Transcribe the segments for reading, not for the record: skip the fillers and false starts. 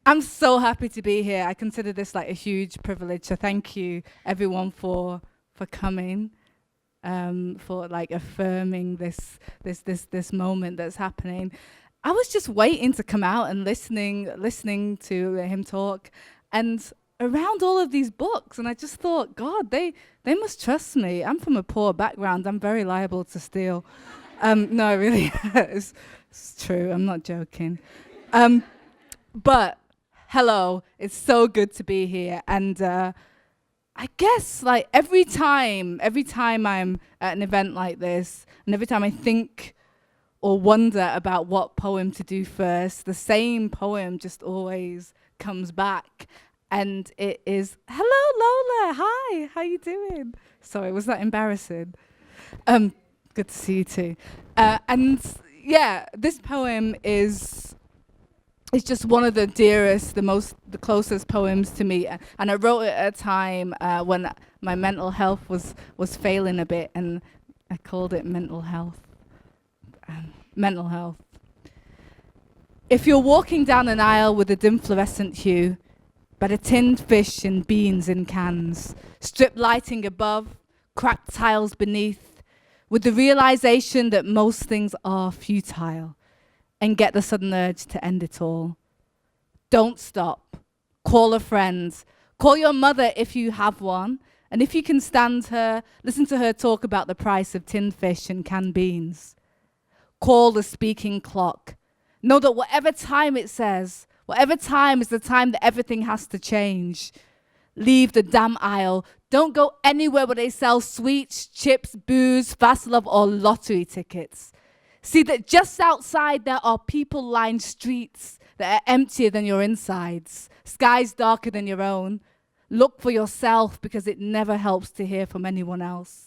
I'm so happy to be here. I consider this like a huge privilege. So thank you, everyone, for coming, for like affirming this moment that's happening. I was just waiting to come out and listening to him talk, and around all of these books, and I just thought, God, they must trust me. I'm from a poor background. I'm very liable to steal. No, really, it's true. I'm not joking. But hello, it's so good to be here. And I guess like every time I'm at an event like this, and every time I think or wonder about what poem to do first, the same poem just always comes back. And it is, hello, Lola, hi, how you doing? Sorry, was that embarrassing? Good to see you too. And yeah, this poem is just one of the dearest, the closest poems to me. And I wrote it at a time when my mental health was failing a bit, and I called it mental health. Mental health. If you're walking down an aisle with a dim fluorescent hue, but a tinned fish and beans in cans, strip lighting above, cracked tiles beneath, with the realization that most things are futile, and get the sudden urge to end it all. Don't stop. Call a friend. Call your mother if you have one, and if you can stand her, listen to her talk about the price of tinned fish and canned beans. Call the speaking clock. Know that whatever time it says, whatever time is the time that everything has to change. Leave the damn aisle. Don't go anywhere where they sell sweets, chips, booze, fast love, or lottery tickets. See that just outside there are people-lined streets that are emptier than your insides, skies darker than your own. Look for yourself, because it never helps to hear from anyone else.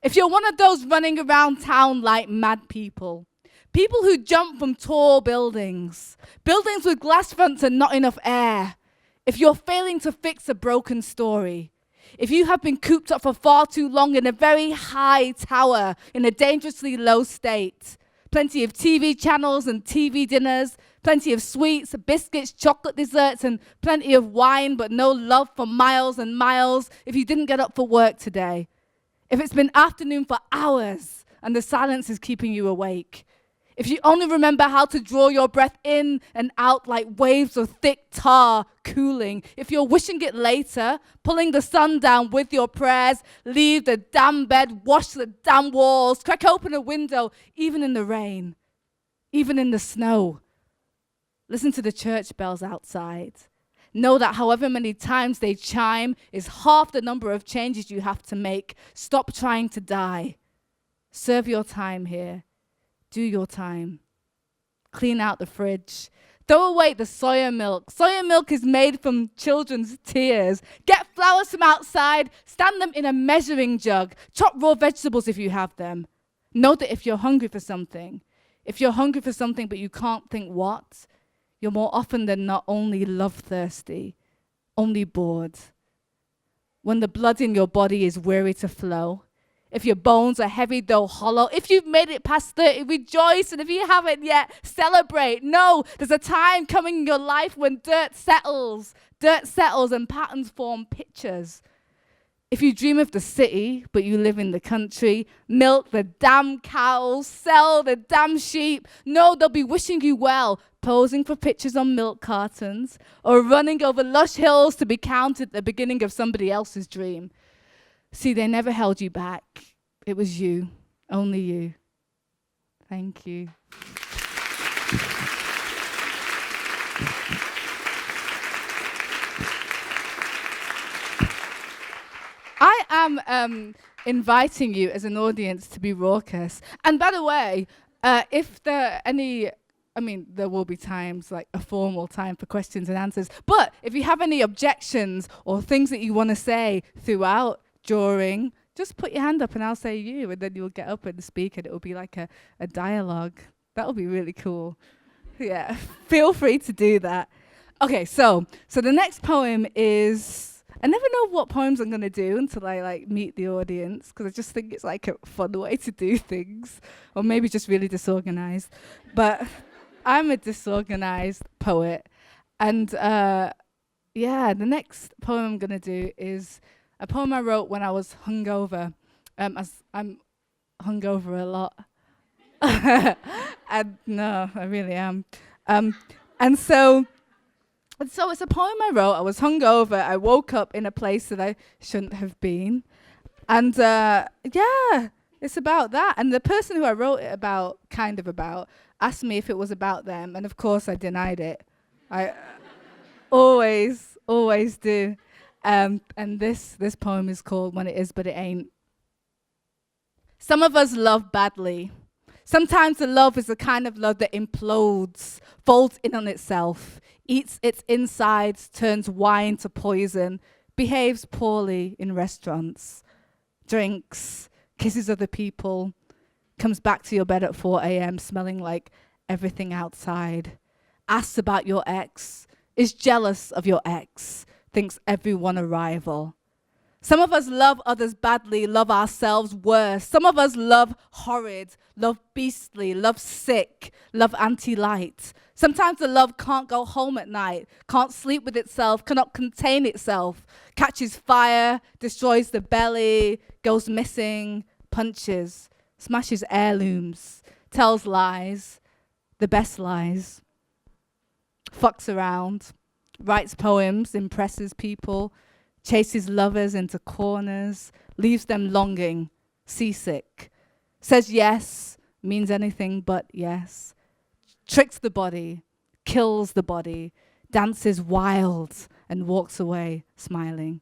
If you're one of those running around town like mad people who jump from tall buildings with glass fronts and not enough air, if you're failing to fix a broken story, if you have been cooped up for far too long in a very high tower in a dangerously low state, plenty of TV channels and TV dinners, plenty of sweets, biscuits, chocolate desserts, and plenty of wine, but no love for miles and miles, if you didn't get up for work today, if it's been afternoon for hours and the silence is keeping you awake, if you only remember how to draw your breath in and out like waves of thick tar cooling, if you're wishing it later, pulling the sun down with your prayers, leave the damn bed, wash the damn walls, crack open a window, even in the rain, even in the snow. Listen to the church bells outside. Know that however many times they chime is half the number of changes you have to make. Stop trying to die. Serve your time here. Do your time. Clean out the fridge. Throw away the soya milk. Soya milk is made from children's tears. Get flowers from outside. Stand them in a measuring jug. Chop raw vegetables if you have them. Know that if you're hungry for something but you can't think what, you're more often than not only love-thirsty, only bored. When the blood in your body is weary to flow, if your bones are heavy though hollow, if you've made it past 30, rejoice, and if you haven't yet, celebrate. No, there's a time coming in your life when dirt settles and patterns form pictures. If you dream of the city, but you live in the country, milk the damn cows, sell the damn sheep, no, they'll be wishing you well, posing for pictures on milk cartons, or running over lush hills to be counted at the beginning of somebody else's dream. See, they never held you back. It was you, only you. Thank you. I am inviting you as an audience to be raucous. And by the way, if there are any, there will be times, like a formal time for questions and answers. But if you have any objections or things that you want to say throughout, during, just put your hand up and I'll say you, and then you'll get up and speak, and it will be like a dialogue. That will be really cool. Yeah, feel free to do that. Okay, so the next poem is, I never know what poems I'm going to do until I meet the audience, because I just think it's like a fun way to do things, or maybe just really disorganized. But I'm a disorganized poet, And the next poem I'm going to do is a poem I wrote when I was hungover. As I'm hungover a lot. And no, I really am. And so it's a poem I wrote. I was hungover. I woke up in a place that I shouldn't have been. And it's about that. And the person who I wrote it about, asked me if it was about them. And of course I denied it. I always do. And this poem is called When It Is But It Ain't. Some of us love badly. Sometimes the love is the kind of love that implodes, folds in on itself, eats its insides, turns wine to poison, behaves poorly in restaurants, drinks, kisses other people, comes back to your bed at 4 a.m. smelling like everything outside, asks about your ex, is jealous of your ex, thinks everyone a rival. Some of us love others badly, love ourselves worse. Some of us love horrid, love beastly, love sick, love anti-light. Sometimes the love can't go home at night, can't sleep with itself, cannot contain itself, catches fire, destroys the belly, goes missing, punches, smashes heirlooms, tells lies, the best lies, fucks around, writes poems, impresses people, chases lovers into corners, leaves them longing, seasick, says yes, means anything but yes, tricks the body, kills the body, dances wild, and walks away smiling.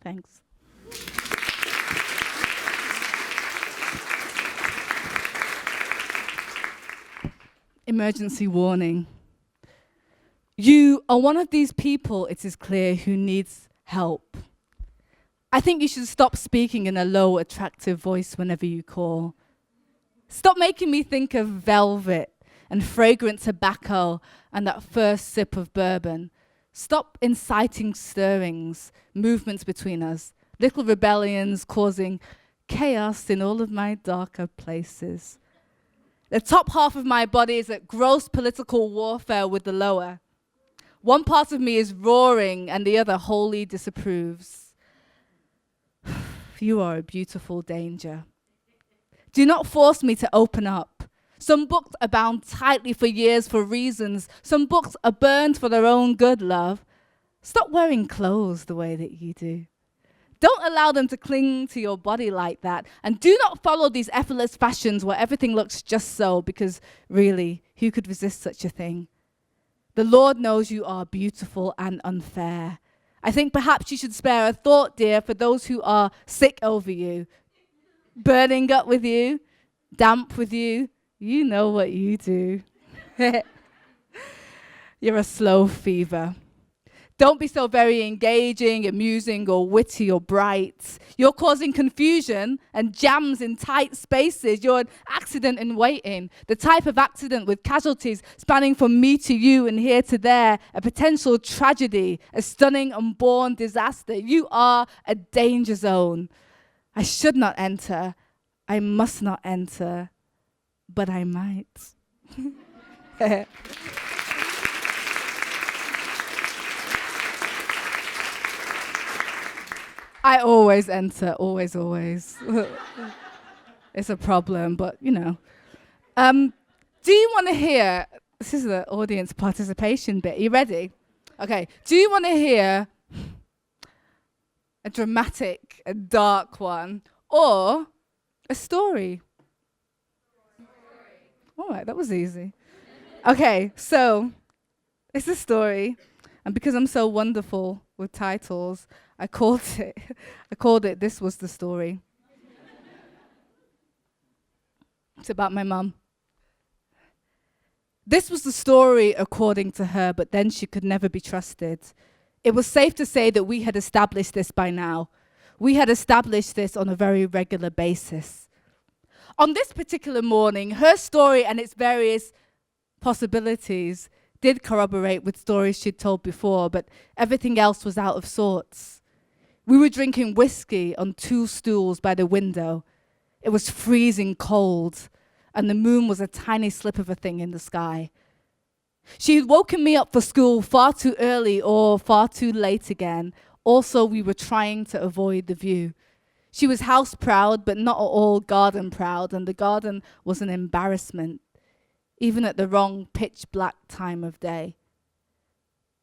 Thanks. Emergency warning. You are one of these people, it is clear, who needs help. I think you should stop speaking in a low, attractive voice whenever you call. Stop making me think of velvet and fragrant tobacco and that first sip of bourbon. Stop inciting stirrings, movements between us, little rebellions causing chaos in all of my darker places. The top half of my body is at gross political warfare with the lower. One part of me is roaring and the other wholly disapproves. You are a beautiful danger. Do not force me to open up. Some books are bound tightly for years for reasons. Some books are burned for their own good, love. Stop wearing clothes the way that you do. Don't allow them to cling to your body like that. And do not follow these effortless fashions where everything looks just so, because really, who could resist such a thing? The Lord knows you are beautiful and unfair. I think perhaps you should spare a thought, dear, for those who are sick over you, burning up with you, damp with you. You know what you do. You're a slow fever. Don't be so very engaging, amusing, or witty or bright. You're causing confusion and jams in tight spaces. You're an accident in waiting, the type of accident with casualties spanning from me to you and here to there, a potential tragedy, a stunning unborn disaster. You are a danger zone. I should not enter. I must not enter, but I might. I always enter, always. It's a problem, but you know. Do you want to hear, this is the audience participation bit. Are you ready? Okay. Do you want to hear a dramatic, a dark one, or a story? All right, that was easy. Okay, so it's a story, and because I'm so wonderful with titles, I called it This Was the Story. It's about my mum. This was the story according to her, but then she could never be trusted. It was safe to say that we had established this by now. We had established this on a very regular basis. On this particular morning, her story and its various possibilities did corroborate with stories she'd told before, but everything else was out of sorts. We were drinking whiskey on 2 stools by the window. It was freezing cold, and the moon was a tiny slip of a thing in the sky. She had woken me up for school far too early or far too late again. Also, we were trying to avoid the view. She was house proud, but not at all garden proud, and the garden was an embarrassment, even at the wrong pitch black time of day.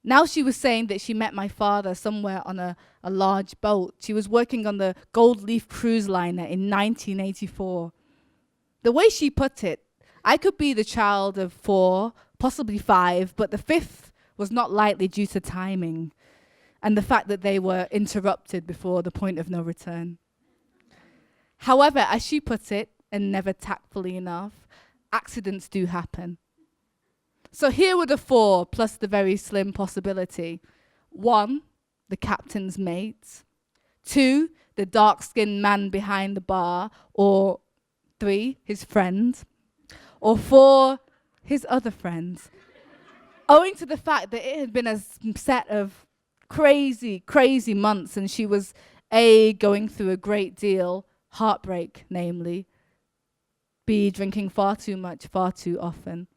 Now she was saying that she met my father somewhere on a large boat. She was working on the Gold Leaf cruise liner in 1984. The way she put it, I could be the child of 4, possibly 5, but the 5th was not likely due to timing and the fact that they were interrupted before the point of no return. However, as she put it, and never tactfully enough, accidents do happen. So here were the 4, plus the very slim possibility. 1, the captain's mate. 2, the dark-skinned man behind the bar. Or 3, his friend. Or 4, his other friends. Owing to the fact that it had been a set of crazy, crazy months, and she was A, going through a great deal, heartbreak, namely. B, drinking far too much, far too often.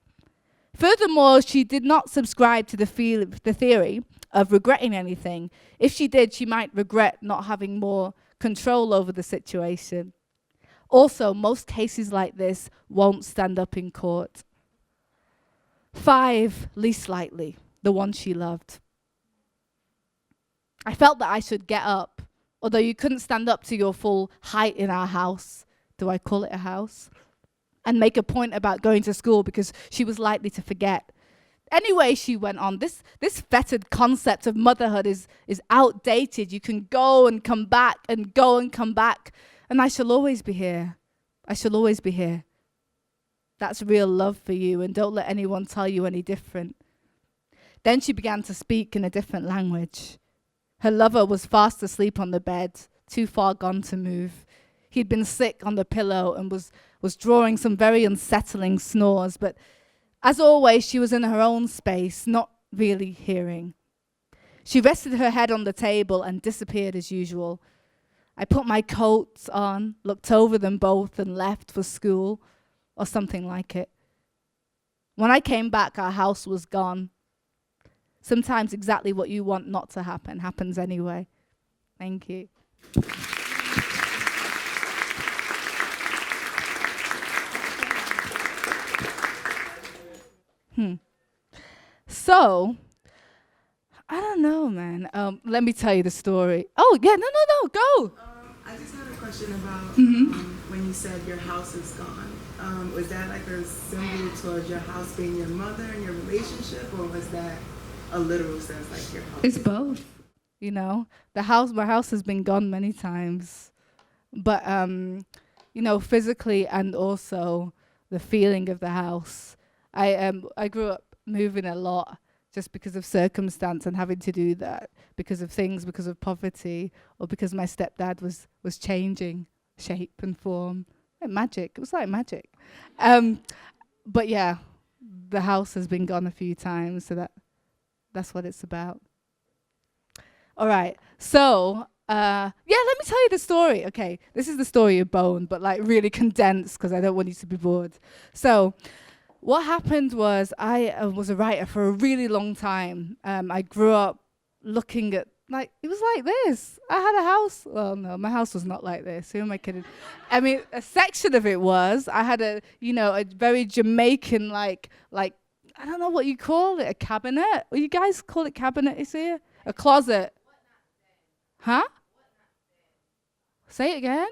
Furthermore, she did not subscribe to the theory of regretting anything. If she did, she might regret not having more control over the situation. Also, most cases like this won't stand up in court. 5, least likely, the one she loved. I felt that I should get up, although you couldn't stand up to your full height in our house. Do I call it a house? And make a point about going to school because she was likely to forget. Anyway, she went on, this fettered concept of motherhood is outdated. You can go and come back and go and come back. And I shall always be here. I shall always be here. That's real love for you, and don't let anyone tell you any different. Then she began to speak in a different language. Her lover was fast asleep on the bed, too far gone to move. He'd been sick on the pillow and was drawing some very unsettling snores, but as always, she was in her own space, not really hearing. She rested her head on the table and disappeared as usual. I put my coats on, looked over them both, and left for school, or something like it. When I came back, our house was gone. Sometimes exactly what you want not to happen happens anyway. Thank you. So, I don't know, man. Let me tell you the story. Oh, yeah, no, go. I just had a question about when you said your house is gone. Was that like a symbol towards your house being your mother and your relationship, or was that a literal sense, like your house? It's both. You know, my house has been gone many times, but physically and also the feeling of the house. I grew up moving a lot just because of circumstance and having to do that because of things, because of poverty, or because my stepdad was changing shape and form. Like magic. It was like magic. But yeah, the house has been gone a few times, so that's what it's about. All right. So, let me tell you the story. Okay, this is the story of Bone, but like really condensed because I don't want you to be bored. So, what happened was I was a writer for a really long time. I grew up looking at, like, it was like this. I had a house. Well, no, my house was not like this. Who am I kidding? I mean, a section of it was. I had a very Jamaican, like I don't know what you call it, a cabinet. Well, you guys call it cabinet, is here? A closet. Huh? Say it again.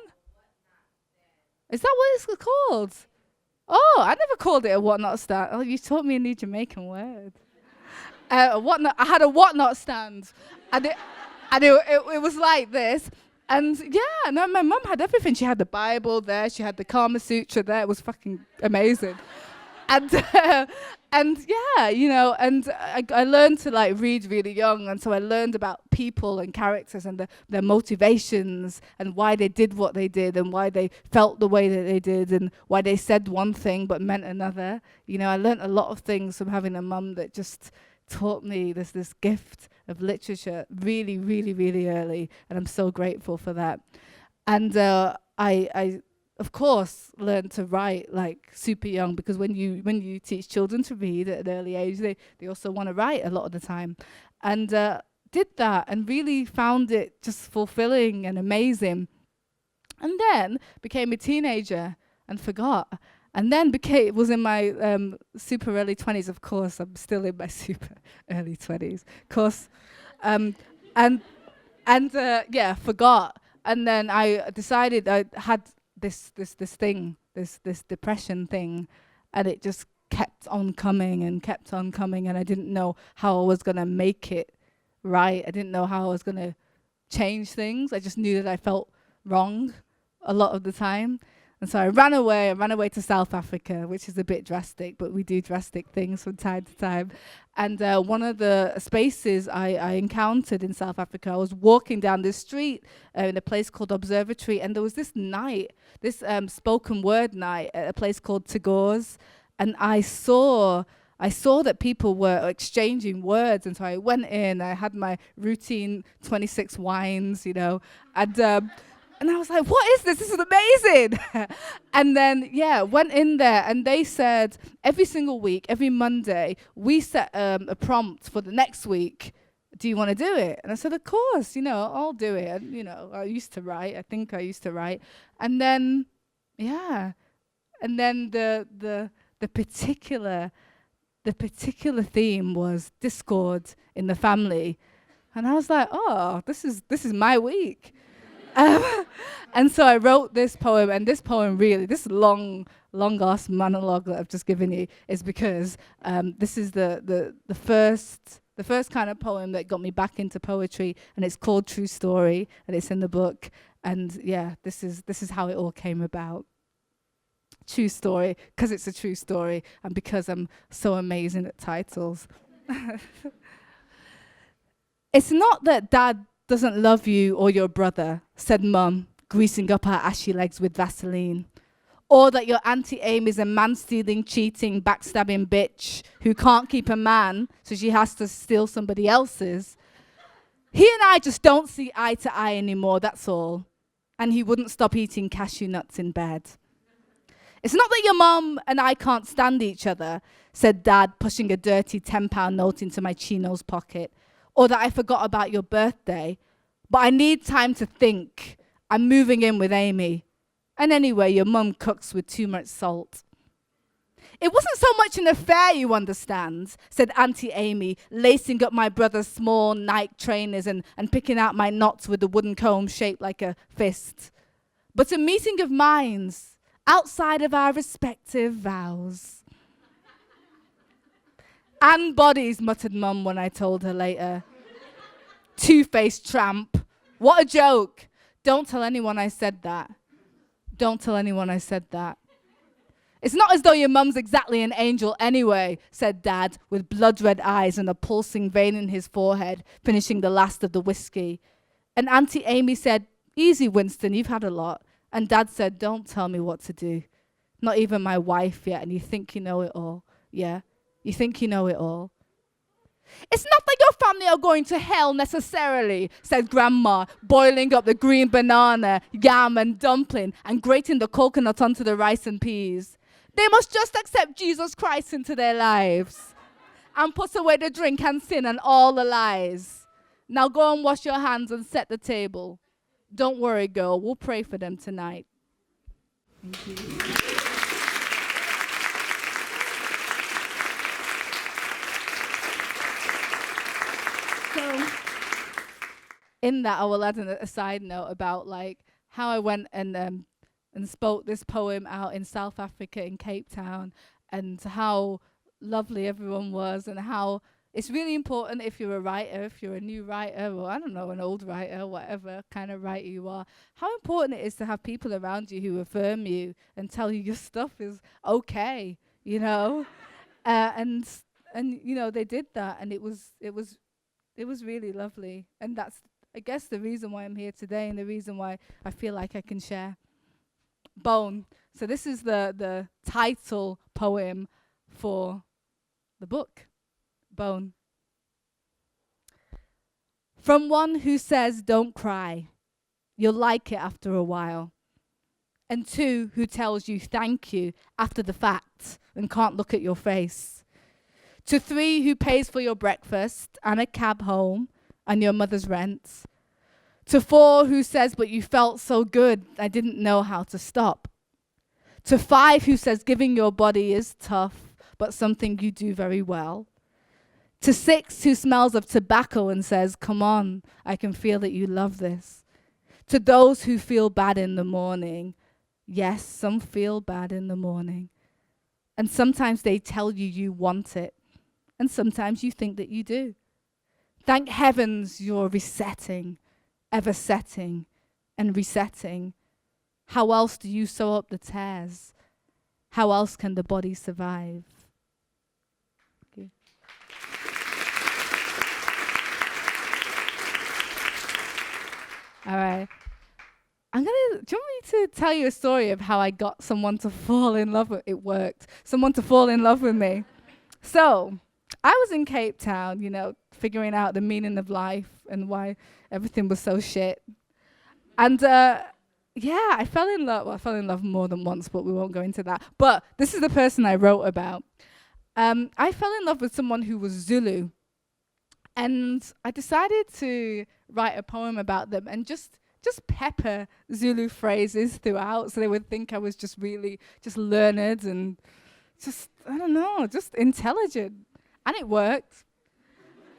Is that what it's called? Oh, I never called it a whatnot stand. Oh, you taught me a new Jamaican word. A whatnot. I had a whatnot stand, and it was like this. And yeah, no, my mum had everything. She had the Bible there. She had the Kama Sutra there. It was fucking amazing. And yeah, and I learned to like read really young, and so I learned about people and characters and their motivations and why they did what they did and why they felt the way that they did and why they said one thing but meant another. I learned a lot of things from having a mum that just taught me this gift of literature really, really, really early, and I'm so grateful for that. And I of course, learned to write like super young, because when you teach children to read at an early age, they also want to write a lot of the time, and did that and really found it just fulfilling and amazing. And then became a teenager and forgot. And then was in my super early 20s. Of course, I'm still in my super early 20s. Of course, um, and yeah, forgot. And then I decided I had this depression thing, and it just kept on coming and kept on coming, and I didn't know how I was gonna make it right. I didn't know how I was gonna change things. I just knew that I felt wrong a lot of the time. And so I ran away to South Africa, which is a bit drastic, but we do drastic things from time to time. And one of the spaces I encountered in South Africa, I was walking down this street in a place called Observatory, and there was this night, this spoken word night at a place called Tagore's, and I saw that people were exchanging words, and so I went in. I had my routine 26 wines, and I was like, "What is this? This is amazing!" And then, went in there, and they said every single week, every Monday, we set a prompt for the next week. Do you want to do it? And I said, "Of course, I'll do it." And I used to write. I think I used to write, and then, and then the particular theme was discord in the family, and I was like, "Oh, this is my week." And so I wrote this poem, and this poem really, this long ass monologue that I've just given you, is because this is the first kind of poem that got me back into poetry, and it's called True Story, and it's in the book. And this is how it all came about. True story, because it's a true story, and because I'm so amazing at titles. It's not that Dad doesn't love you or your brother, said Mum, greasing up her ashy legs with Vaseline. Or that your Auntie Amy's a man-stealing, cheating, backstabbing bitch who can't keep a man, so she has to steal somebody else's. He and I just don't see eye to eye anymore, that's all. And he wouldn't stop eating cashew nuts in bed. It's not that your mum and I can't stand each other, said Dad, pushing a dirty £10 note into my chino's pocket. Or that I forgot about your birthday, but I need time to think. I'm moving in with Amy. And anyway, your mum cooks with too much salt. It wasn't so much an affair, you understand, said Auntie Amy, lacing up my brother's small Nike trainers and picking out my knots with a wooden comb shaped like a fist. But a meeting of minds outside of our respective vows. And bodies, muttered Mum when I told her later. Two-faced tramp. What a joke. Don't tell anyone I said that. Don't tell anyone I said that. It's not as though your mum's exactly an angel anyway, said Dad, with blood-red eyes and a pulsing vein in his forehead, finishing the last of the whiskey. And Auntie Amy said, easy, Winston, you've had a lot. And Dad said, don't tell me what to do. Not even my wife yet, and you think you know it all. Yeah. You think you know it all. It's not that your family are going to hell necessarily, said Grandma, boiling up the green banana, yam and dumpling and grating the coconut onto the rice and peas. They must just accept Jesus Christ into their lives and put away the drink and sin and all the lies. Now go and wash your hands and set the table. Don't worry, girl, we'll pray for them tonight. Thank you. So, in that, I will add a side note about like how I went and spoke this poem out in South Africa, in Cape Town, and how lovely everyone was, and how it's really important if you're a writer, if you're a new writer, or I don't know, an old writer, whatever kind of writer you are, how important it is to have people around you who affirm you and tell you your stuff is okay, and they did that, and it was really lovely. And that's, I guess, the reason why I'm here today, and the reason why I feel like I can share. Bone. So this is the title poem for the book, Bone. From one who says, don't cry. You'll like it after a while. And 2, who tells you thank you after the fact and can't look at your face. To 3, who pays for your breakfast and a cab home and your mother's rent. To 4, who says, but you felt so good, I didn't know how to stop. To 5, who says giving your body is tough, but something you do very well. To 6, who smells of tobacco and says, come on, I can feel that you love this. To those who feel bad in the morning, yes, some feel bad in the morning. And sometimes they tell you you want it, and sometimes you think that you do. Thank heavens you're resetting, ever setting and resetting. How else do you sew up the tears? How else can the body survive? Okay. All right. Do you want me to tell you a story of how I got someone to fall in love with, it worked, someone to fall in love with me? So, I was in Cape Town, figuring out the meaning of life and why everything was so shit. And I fell in love. Well, I fell in love more than once, but we won't go into that. But this is the person I wrote about. I fell in love with someone who was Zulu. And I decided to write a poem about them and just pepper Zulu phrases throughout so they would think I was just really just learned and just intelligent. And it worked.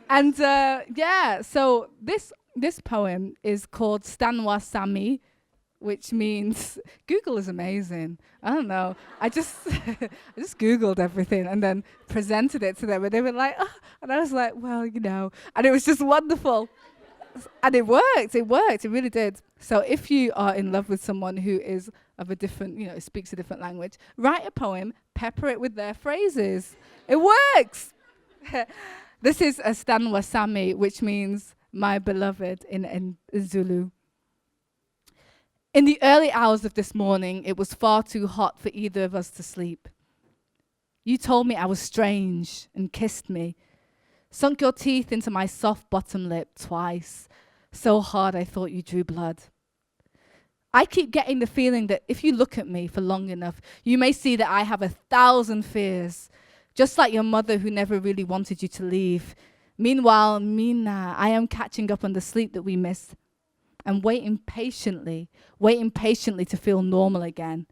And so this poem is called Stanwa Sami, which means, Google is amazing. I don't know. I just Googled everything and then presented it to them and they were like, oh, and I was like, well, and it was just wonderful. And it worked, it really did. So if you are in love with someone who is of a different, speaks a different language, write a poem, pepper it with their phrases. It works. This is a Stanwa Sami, which means my beloved in Zulu. In the early hours of this morning, it was far too hot for either of us to sleep. You told me I was strange and kissed me, sunk your teeth into my soft bottom lip twice, so hard I thought you drew blood. I keep getting the feeling that if you look at me for long enough, you may see that I have 1,000 fears, just like your mother who never really wanted you to leave. Meanwhile, Mina, I am catching up on the sleep that we missed and waiting patiently to feel normal again.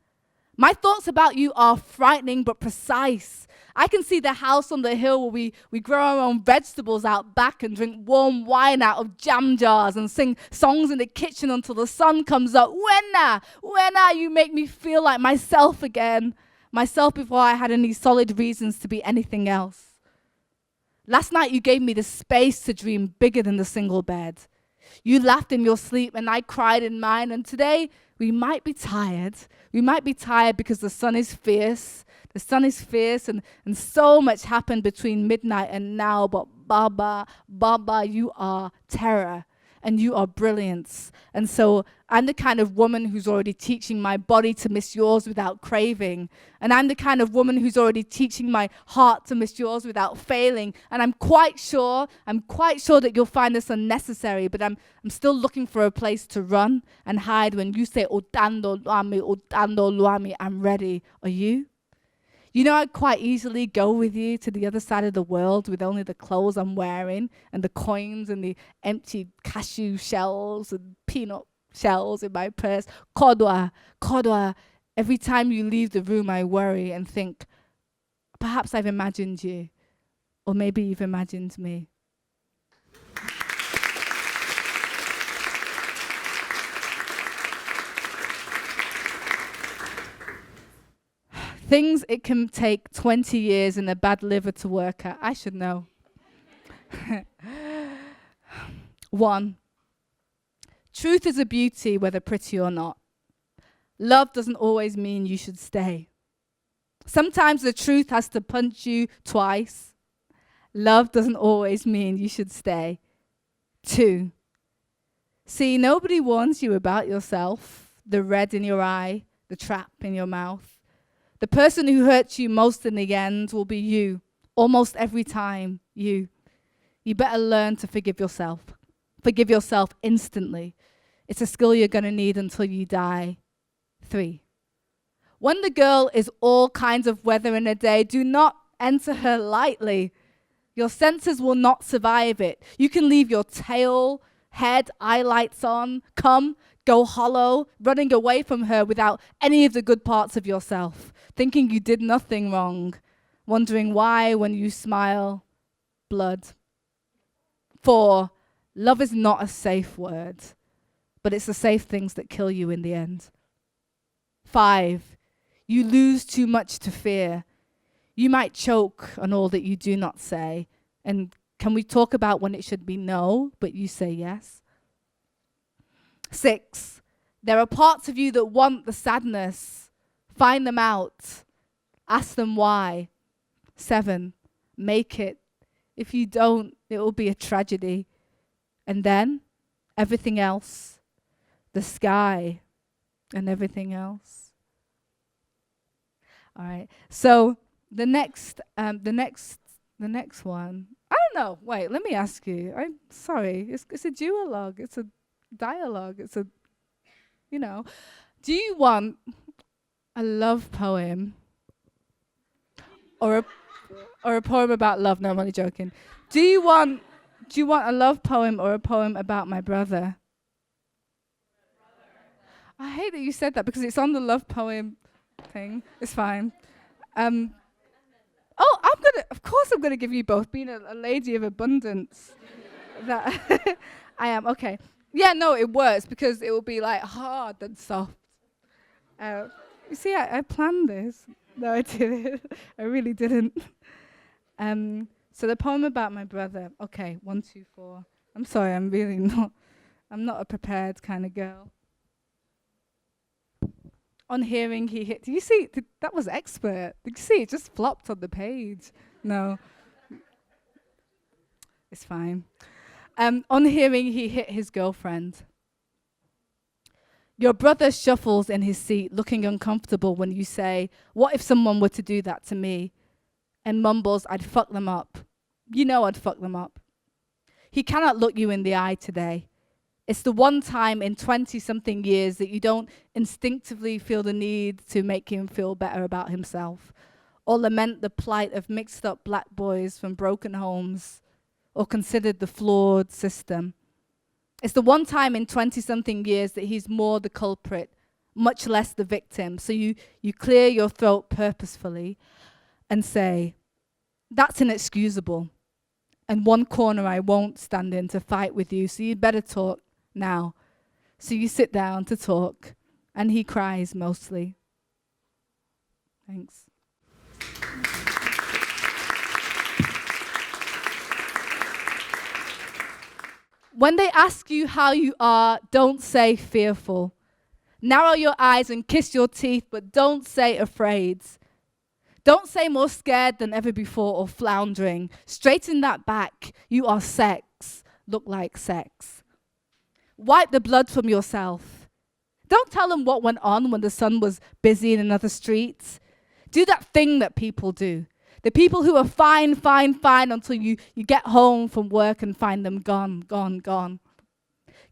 My thoughts about you are frightening but precise. I can see the house on the hill where we grow our own vegetables out back and drink warm wine out of jam jars and sing songs in the kitchen until the sun comes up. When you make me feel like myself again. Myself before I had any solid reasons to be anything else. Last night you gave me the space to dream bigger than the single bed. You laughed in your sleep and I cried in mine, and today we might be tired. We might be tired because the sun is fierce. The sun is fierce and so much happened between midnight and now, but Baba, you are terror and you are brilliance. And so I'm the kind of woman who's already teaching my body to miss yours without craving. And I'm the kind of woman who's already teaching my heart to miss yours without failing. And I'm quite sure that you'll find this unnecessary, but I'm still looking for a place to run and hide when you say, Otando Luami, I'm ready. Are you? I'd quite easily go with you to the other side of the world with only the clothes I'm wearing and the coins and the empty cashew shells and peanut shells in my purse. Kodwa. Every time you leave the room, I worry and think, perhaps I've imagined you, or maybe you've imagined me. Things it can take 20 years and a bad liver to work at. I should know. 1. Truth is a beauty, whether pretty or not. Love doesn't always mean you should stay. Sometimes the truth has to punch you twice. Love doesn't always mean you should stay. 2. See, nobody warns you about yourself, the red in your eye, the trap in your mouth. The person who hurts you most in the end will be you, almost every time, you. You better learn to forgive yourself. Forgive yourself instantly. It's a skill you're going to need until you die. 3. When the girl is all kinds of weather in a day, do not enter her lightly. Your senses will not survive it. You can leave your tail, head, eye lights on, come, go hollow, running away from her without any of the good parts of yourself, thinking you did nothing wrong, wondering why when you smile, blood. 4, love is not a safe word, but it's the safe things that kill you in the end. 5, you lose too much to fear. You might choke on all that you do not say. And can we talk about when it should be no, but you say yes? 6, there are parts of you that want the sadness. Find them out. Ask them why. 7, make it. If you don't, it will be a tragedy. And then everything else, the sky and everything else. All right. So the next one. I don't know. Wait, let me ask you. I'm sorry. It's a duologue. It's a dialogue. It's a, do you want a love poem or a poem about love? No, I'm only joking. Do you want a love poem or a poem about my brother? I hate that you said that because it's on the love poem thing. It's fine. Of course I'm gonna give you both, being a lady of abundance. That I am, okay. Yeah, no, it works because it will be like hard and soft. You see, I planned this. No, I didn't. I really didn't. So the poem about my brother. Okay, 1, 2, 4. I'm sorry, I'm not a prepared kind of girl. On hearing he hit, do you see, that was expert. Did you see, it just flopped on the page. No. It's fine. On hearing he hit his girlfriend. Your brother shuffles in his seat, looking uncomfortable when you say, what if someone were to do that to me? And mumbles, I'd fuck them up. You know I'd fuck them up. He cannot look you in the eye today. It's the one time in 20-something years that you don't instinctively feel the need to make him feel better about himself, or lament the plight of mixed-up black boys from broken homes, or considered the flawed system. It's the one time in 20-something years that he's more the culprit, much less the victim. So you clear your throat purposefully and say, that's inexcusable. And one corner I won't stand in to fight with you, so you'd better talk now. So you sit down to talk, and he cries mostly. Thanks. When they ask you how you are, don't say fearful. Narrow your eyes and kiss your teeth, but don't say afraid. Don't say more scared than ever before or floundering. Straighten that back. You are sex. Look like sex. Wipe the blood from yourself. Don't tell them what went on when the son was busy in another street. Do that thing that people do. The people who are fine until you get home from work and find them gone.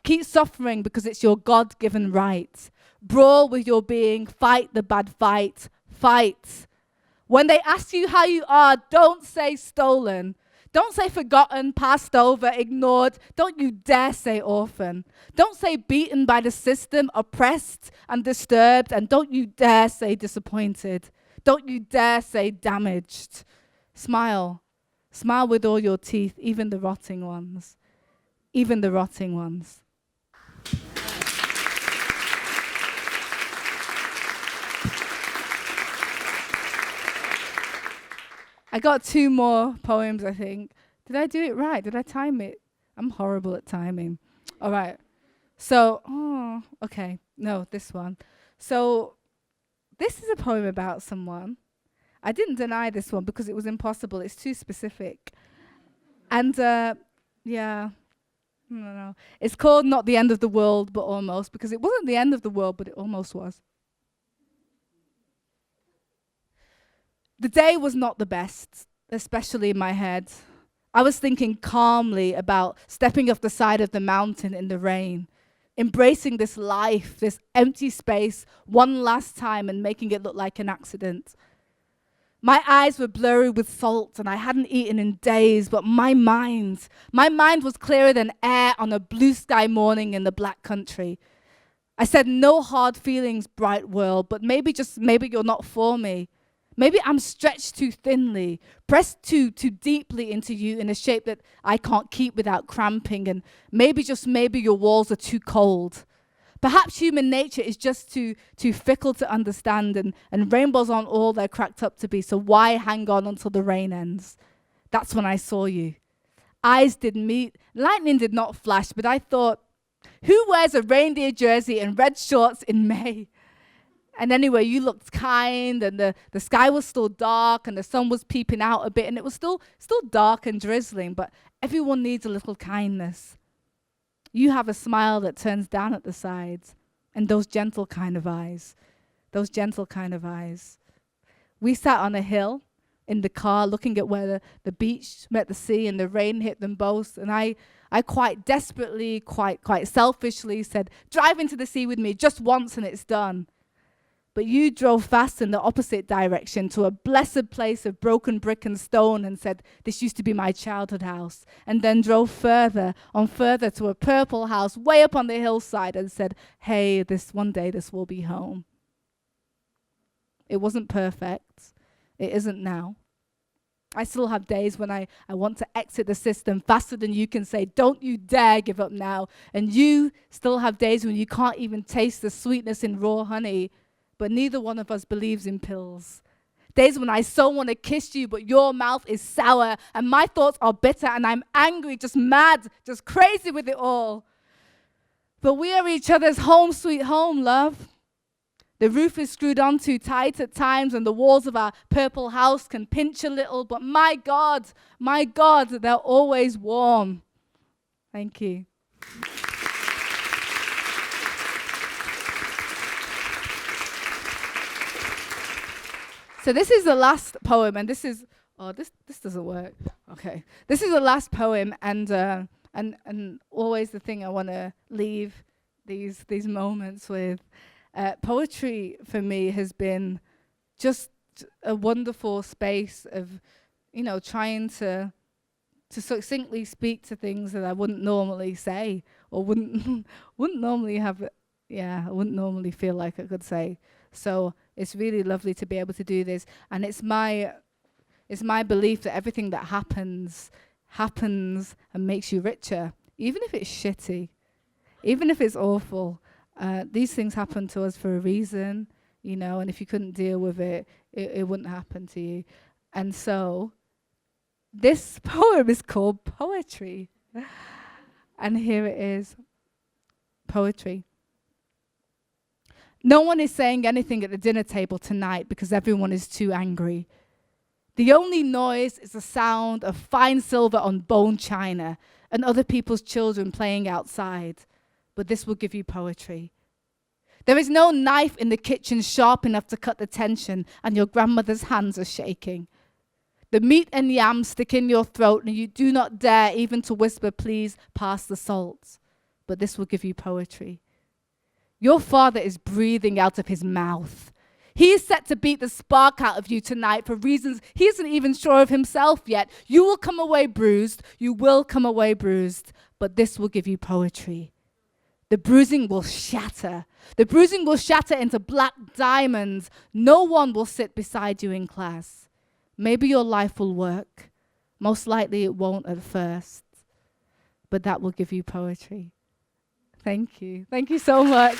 Keep suffering because it's your God-given right. Brawl with your being. Fight the bad fight. Fight. When they ask you how you are, don't say stolen. Don't say forgotten, passed over, ignored. Don't you dare say orphan. Don't say beaten by the system, oppressed and disturbed. And don't you dare say disappointed. Don't you dare say damaged. Smile. Smile with all your teeth, even the rotting ones. Even the rotting ones. I got 2 more poems, I think. Did I do it right? Did I time it? I'm horrible at timing. All right. So, okay. No, this one. So, this is a poem about someone. I didn't deny this one because it was impossible. It's too specific. And, yeah. No. It's called Not the End of the World, but almost, because it wasn't the end of the world, but it almost was. The day was not the best, especially in my head. I was thinking calmly about stepping off the side of the mountain in the rain, embracing this life, this empty space, one last time and making it look like an accident. My eyes were blurry with salt and I hadn't eaten in days, but my mind was clearer than air on a blue sky morning in the Black Country. I said, no hard feelings, bright world, but maybe you're not for me. Maybe I'm stretched too thinly, pressed too deeply into you in a shape that I can't keep without cramping, and maybe your walls are too cold. Perhaps human nature is just too fickle to understand, and rainbows aren't all they're cracked up to be, so why hang on until the rain ends? That's when I saw you. Eyes did meet, lightning did not flash, but I thought, who wears a reindeer jersey and red shorts in May? And anyway, you looked kind, and the sky was still dark, and the sun was peeping out a bit, and it was still dark and drizzling, but everyone needs a little kindness. You have a smile that turns down at the sides, and those gentle kind of eyes. We sat on a hill in the car looking at where the beach met the sea and the rain hit them both, and I quite desperately, quite selfishly said, drive into the sea with me just once and it's done. But you drove fast in the opposite direction to a blessed place of broken brick and stone and said, this used to be my childhood house. And then drove further to a purple house way up on the hillside and said, hey, one day this will be home. It wasn't perfect. It isn't now. I still have days when I want to exit the system faster than you can say, don't you dare give up now. And you still have days when you can't even taste the sweetness in raw honey. But neither one of us believes in pills. Days when I so want to kiss you, but your mouth is sour, and my thoughts are bitter, and I'm angry, just mad, just crazy with it all. But we are each other's home, sweet home, love. The roof is screwed on too tight at times, and the walls of our purple house can pinch a little, but my God, they're always warm. Thank you. So this is the last poem, and this doesn't work. Okay, this is the last poem, and always the thing I want to leave these moments with. Poetry for me has been just a wonderful space of, trying to succinctly speak to things that I wouldn't normally say or wouldn't normally have. I wouldn't normally feel like I could say. So it's really lovely to be able to do this, and it's my belief that everything that happens and makes you richer, even if it's shitty, even if it's awful. These things happen to us for a reason, and if you couldn't deal with it, it wouldn't happen to you. And so this poem is called Poetry. And here it is. Poetry. No one is saying anything at the dinner table tonight because everyone is too angry. The only noise is the sound of fine silver on bone china and other people's children playing outside. But this will give you poetry. There is no knife in the kitchen sharp enough to cut the tension, and your grandmother's hands are shaking. The meat and yams stick in your throat, and you do not dare even to whisper, please pass the salt. But this will give you poetry. Your father is breathing out of his mouth. He is set to beat the spark out of you tonight for reasons he isn't even sure of himself yet. You will come away bruised. But this will give you poetry. The bruising will shatter. The bruising will shatter into black diamonds. No one will sit beside you in class. Maybe your life will work. Most likely it won't at first. But that will give you poetry. Thank you. Thank you so much.